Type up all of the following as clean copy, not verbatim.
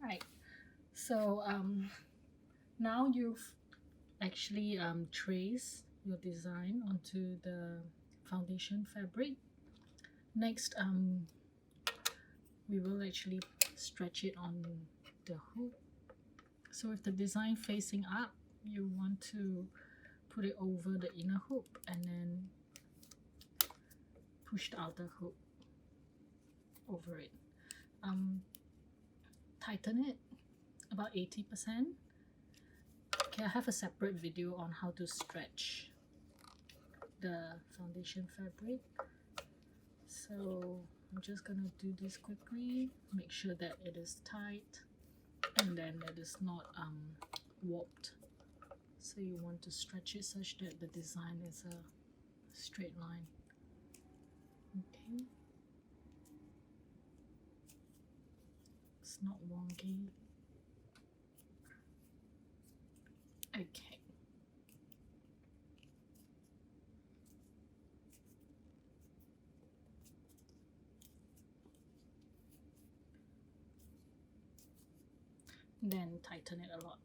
Right. So now you've actually traced your design onto the foundation fabric. Next, we will actually stretch it on the hoop. So with the design facing up, you want to put it over the inner hoop and then push the outer hoop over it. Tighten it about 80%. Okay, I have a separate video on how to stretch the foundation fabric. So I'm just gonna do this quickly, make sure that it is tight and then it is not warped. So you want to stretch it such that the design is a straight line. Okay, it's not wonky. Okay, then tighten it a lot.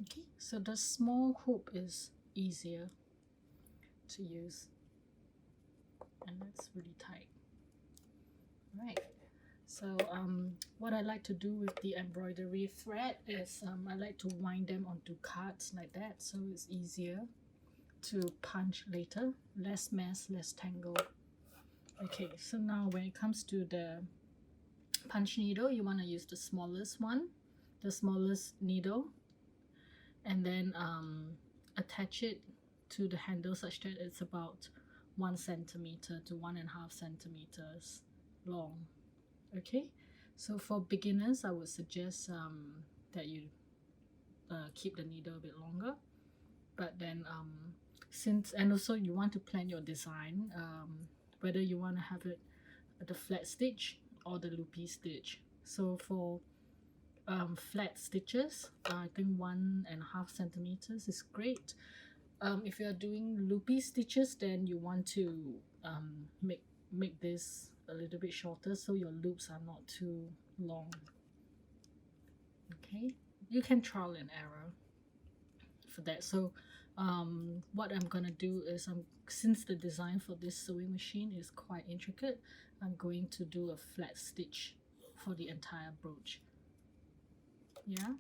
Okay, so the small hoop is easier to use and it's really tight. Right, so what I like to do with the embroidery thread is I like to wind them onto cards like that, so it's easier to punch later, less mess, less tangle. Okay, so now when it comes to the punch needle, you want to use the smallest one, the smallest needle, and then attach it to the handle such that it's about 1 centimeter to 1.5 centimeters long. Okay, so for beginners I would suggest that you keep the needle a bit longer, but then and also you want to plan your design, whether you want to have it the flat stitch or the loopy stitch. So for flat stitches, I think 1.5 centimeters is great. If you are doing loopy stitches, then you want to make this a little bit shorter so your loops are not too long. Okay, you can trial and error for that. So what I'm gonna do is, since the design for this sewing machine is quite intricate, I'm going to do a flat stitch for the entire brooch. Yeah,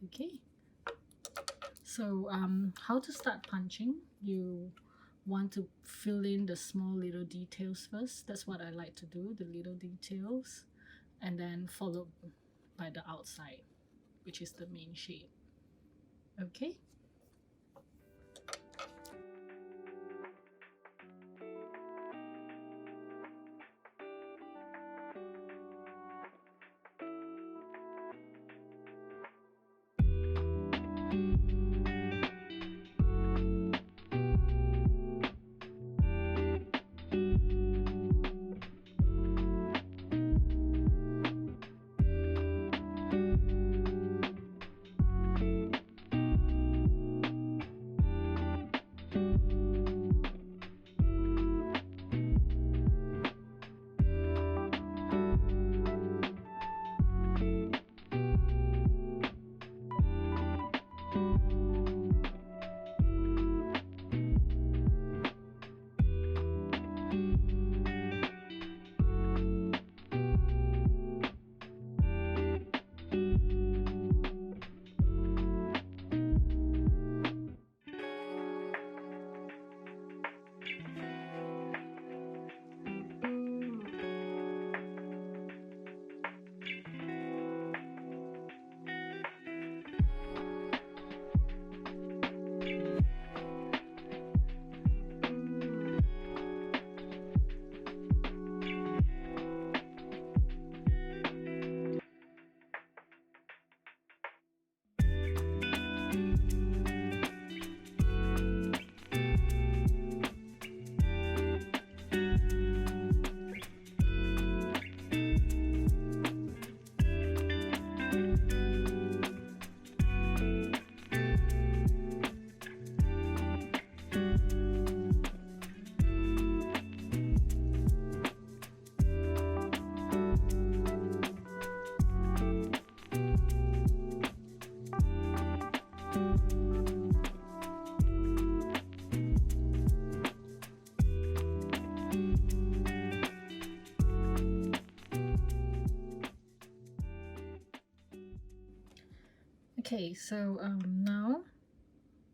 okay. So how to start punching? You want to fill in the small little details first. That's what I like to do, the little details, and then followed by the outside, which is the main shape. Okay. Okay, so now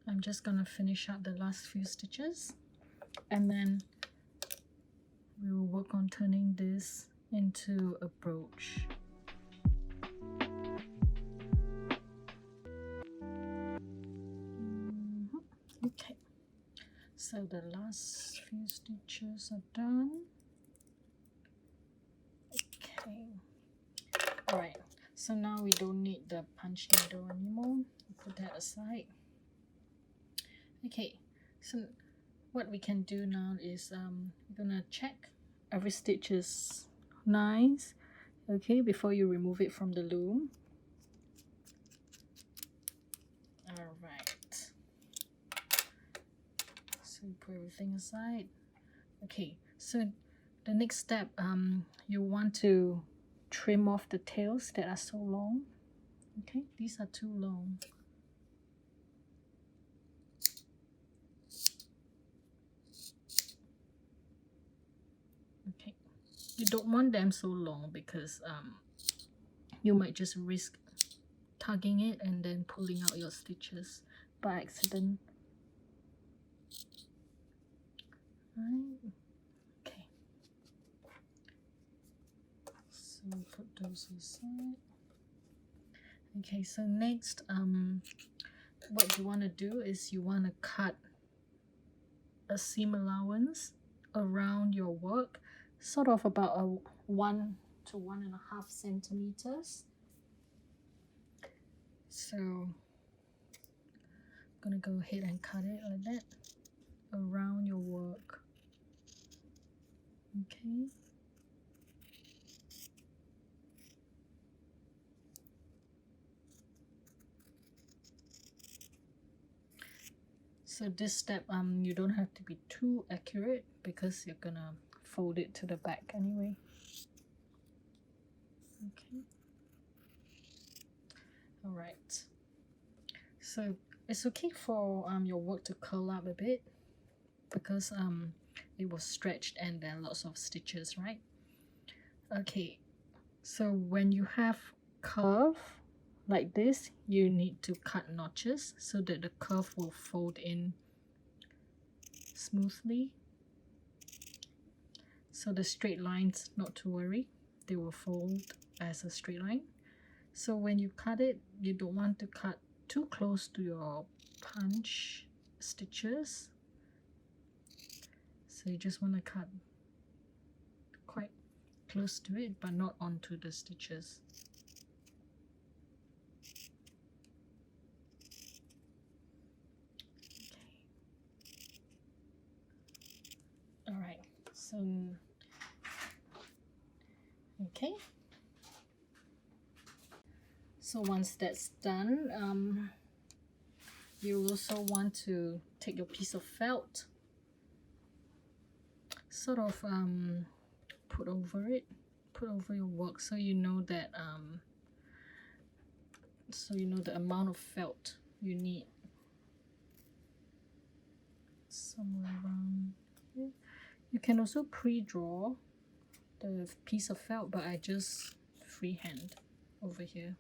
I'm just gonna finish up the last few stitches, and then we will work on turning this into a brooch. Okay, so the last few stitches are done. Okay, all right, so now we don't need the punch needle anymore. Put that aside. Okay, so what we can do now is we're gonna check every stitch is nice, okay, before you remove it from the loom. All right, so you put everything aside. Okay, so the next step, you want to trim off the tails that are so long. Okay, these are too long. Okay, you don't want them so long because you might just risk tugging it and then pulling out your stitches by accident. Right. Okay, so put those aside. Okay, so next, what you want to do is you want to cut a seam allowance around your work, sort of about a 1 to 1.5 centimeters. So I'm gonna go ahead and cut it like that around your work. Okay. So this step, you don't have to be too accurate because you're gonna fold it to the back anyway. Okay. All right. So it's okay for your work to curl up a bit because it was stretched and there are lots of stitches, right? Okay. So when you have curve like this, you need to cut notches so that the curve will fold in smoothly. So the straight lines, not to worry, they will fold as a straight line. So when you cut it, you don't want to cut too close to your punch stitches. So you just want to cut quite close to it, but not onto the stitches. Okay. All right. So okay. So once that's done, you also want to take your piece of felt, sort of put over it, put over your work, so you know that the amount of felt you need. Somewhere around here. You can also pre-draw the piece of felt, but I just freehand over here.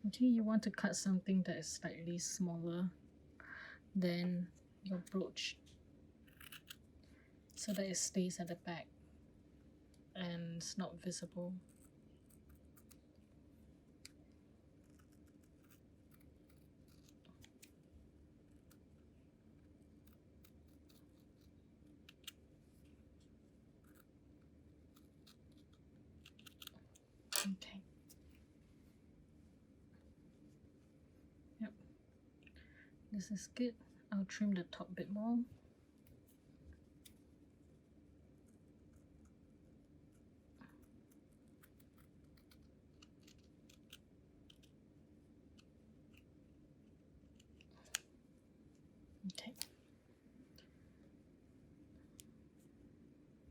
Okay, you want to cut something that is slightly smaller than your brooch so that it stays at the back and it's not visible. Okay. Yep. This is good. I'll trim the top bit more. Okay.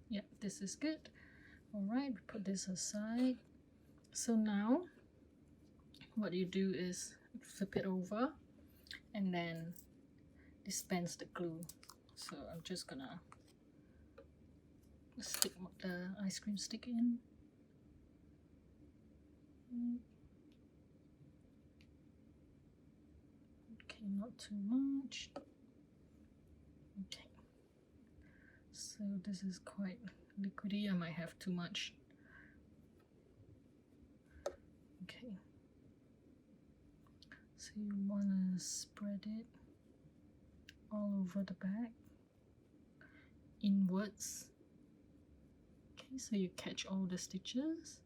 Yep, this is good. Alright, we put this aside. So now what you do is flip it over and then dispense the glue. So I'm just gonna stick the ice cream stick in. Okay, not too much. Okay, so this is quite liquidy. I might have too much. Okay, so you want to spread it all over the back, inwards. Okay, so you catch all the stitches.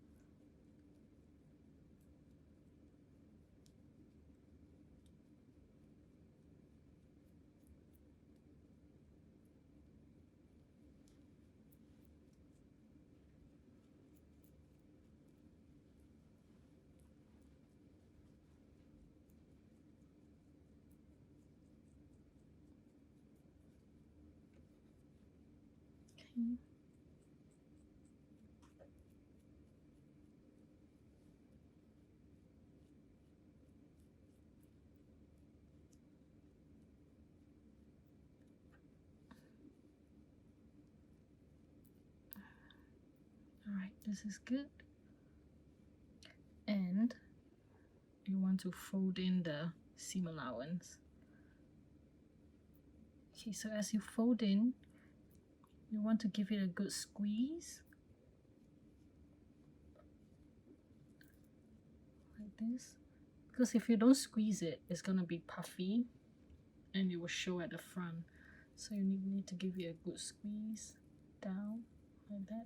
Okay. Alright, this is good. And you want to fold in the seam allowance. Okay, so as you fold in, you want to give it a good squeeze. Like this. Because if you don't squeeze it, it's going to be puffy and it will show at the front. So you need to give it a good squeeze down like that.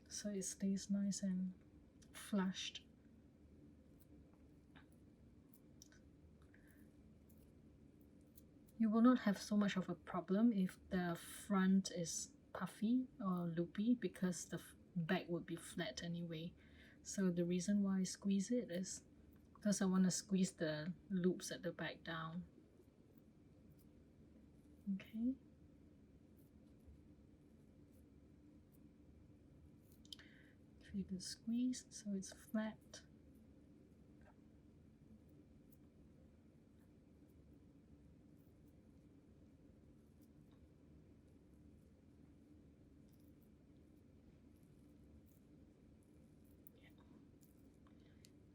So it stays nice and flushed. You will not have so much of a problem if the front is puffy or loopy, because the back would be flat anyway. So the reason why I squeeze it is because I want to squeeze the loops at the back down. Okay. Give it a good squeeze so it's flat.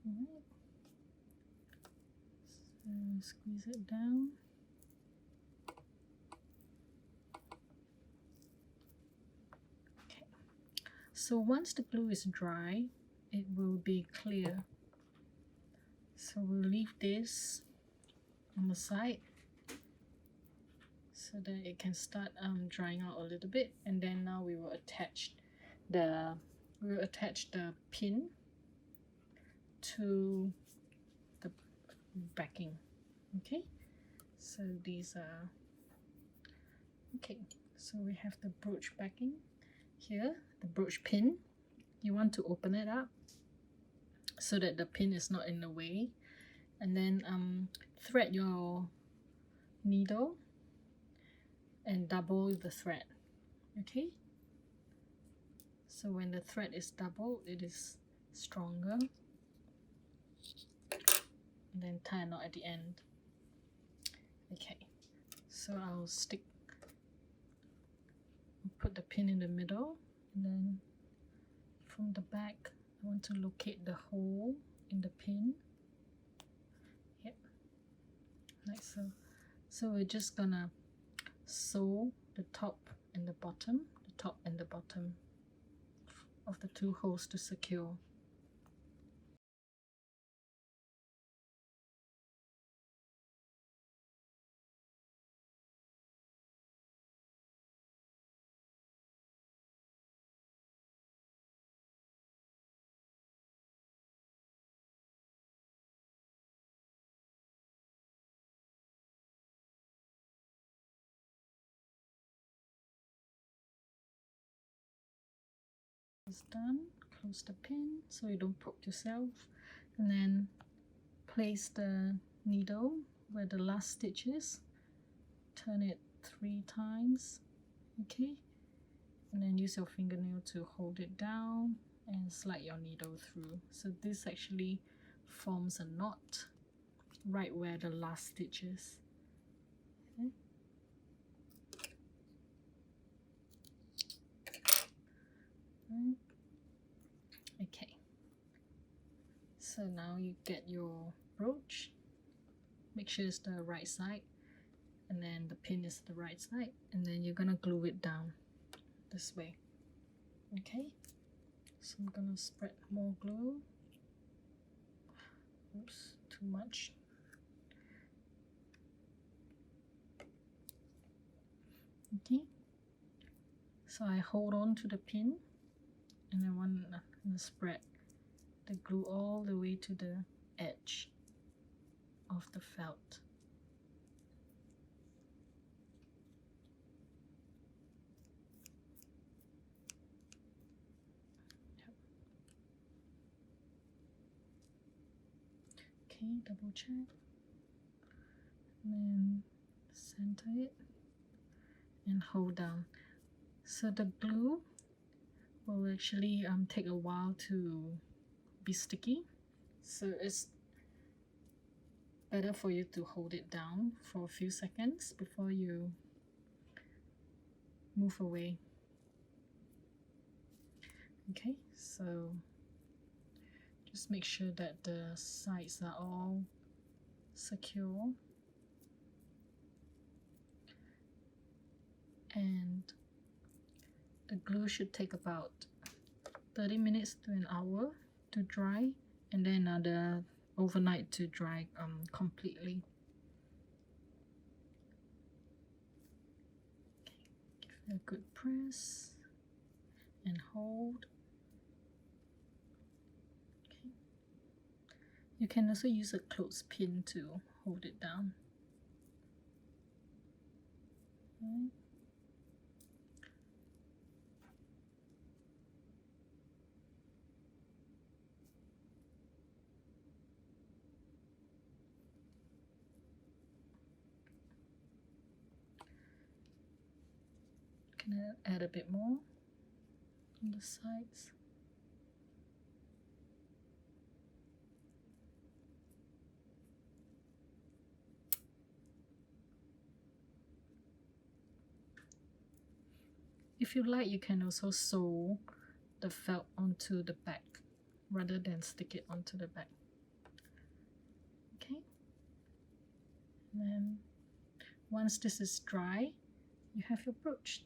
Alright. So squeeze it down. Okay. So once the glue is dry, it will be clear. So we'll leave this on the side so that it can start drying out a little bit, and then now we will attach the pin to the backing. Okay, so these are okay. So we have the brooch backing here, the brooch pin. You want to open it up so that the pin is not in the way, and then thread your needle and double the thread. Okay, so when the thread is doubled, it is stronger. And then tie a knot at the end. Okay, so I'll put the pin in the middle, and then from the back I want to locate the hole in the pin. Yep, like so. So we're just gonna sew the top and the bottom of the two holes to secure. It's done. Close the pin so you don't poke yourself, and then place the needle where the last stitch is. Turn it 3 times. Okay, and then use your fingernail to hold it down and slide your needle through. So this actually forms a knot right where the last stitch is. Okay. Okay, so now you get your brooch. make sure it's the right side, and then the pin is the right side, and then you're gonna glue it down this way. Okay, so I'm gonna spread more glue. Oops, too much. Okay, so I hold on to the pin, and I want to spread the glue all the way to the edge of the felt. Okay, double check, and then center it and hold down. So the glue will actually take a while to be sticky, so it's better for you to hold it down for a few seconds before you move away. Okay, so just make sure that the sides are all secure, and the glue should take about 30 minutes to an hour to dry, and then another overnight to dry completely. Okay, give it a good press and hold. Okay. You can also use a clothespin to hold it down. Okay. Can I add a bit more on the sides? If you like, you can also sew the felt onto the back rather than stick it onto the back. Okay, and then once this is dry, you have your brooch.